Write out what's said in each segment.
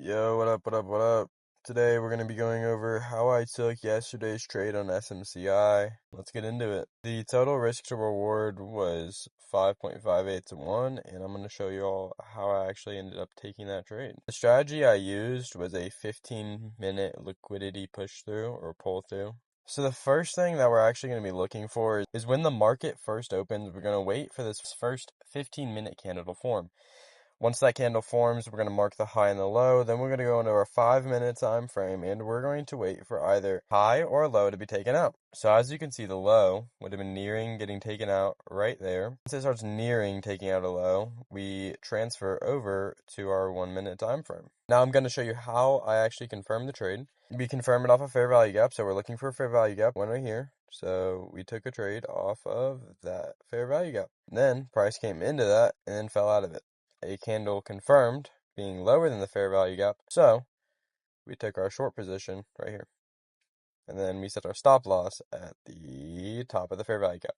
Yo, what up, what up, what up? Today we're going to be going over how I took yesterday's trade on SMCI. Let's get into it. The total risk to reward was 5.58 to 1, and I'm going to show you all how I actually ended up taking that trade. The strategy I used was a 15-minute liquidity push through or pull through. So the first thing that we're actually going to be looking for is when the market first opens, we're going to wait for this first 15-minute candle to form. Once that candle forms, we're going to mark the high and the low. Then we're going to go into our 5-minute time frame, and we're going to wait for either high or low to be taken out. So as you can see, the low would have been nearing getting taken out right there. Once it starts nearing taking out a low, we transfer over to our 1-minute time frame. Now I'm going to show you how I actually confirm the trade. We confirm it off a fair value gap, so we're looking for a fair value gap, one right here. So we took a trade off of that fair value gap. Then price came into that and then fell out of it. A candle confirmed being lower than the fair value gap, so we took our short position right here, and then we set our stop loss at the top of the fair value gap.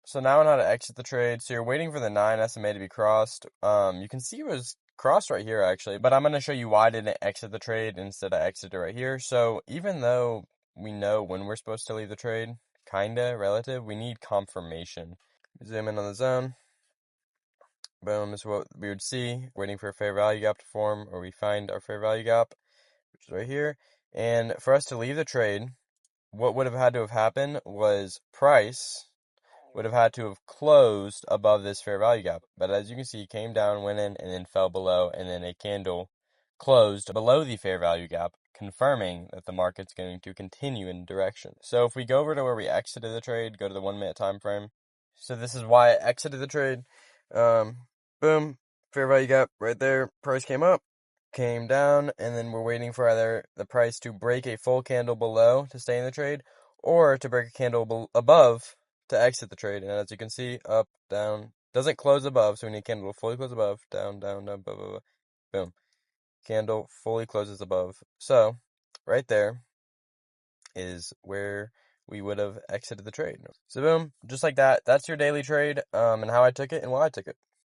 So now on how to exit the trade. So you're waiting for the 9 SMA to be crossed. You can see it was crossed right here actually, but I'm going to show you why I didn't exit the trade instead I exited right here. So even though we know when we're supposed to leave the trade, kinda relative, we need confirmation. Zoom in on the zone. Boom, is what we would see, waiting for a fair value gap to form, or we find our fair value gap, which is right here. And for us to leave the trade, what would have had to have happened was price would have had to have closed above this fair value gap. But as you can see, came down, went in, and then fell below, and then a candle closed below the fair value gap, confirming that the market's going to continue in direction. So if we go over to where we exited the trade, go to the 1-minute time frame. So this is why I exited the trade. Boom, fair value gap right there. Price came up, came down, and then we're waiting for either the price to break a full candle below to stay in the trade, or to break a candle above to exit the trade. And as you can see, up, down, doesn't close above, so we need a candle to fully close above, down, down, down, blah, blah, blah. Boom. Candle fully closes above. So right there is where we would have exited the trade. So boom, just like that. That's your daily trade, and how I took it and why I took it.